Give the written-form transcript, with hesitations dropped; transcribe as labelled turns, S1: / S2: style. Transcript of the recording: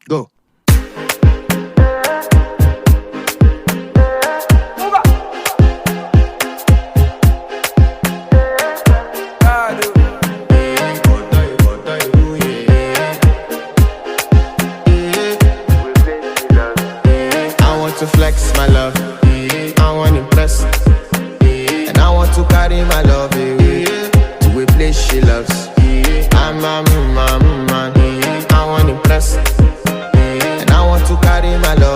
S1: Go.
S2: I want to flex my love, I want to impress, and I want to carry my love away to a place she loves. I'm a man, I want to impress, and I want to carry my love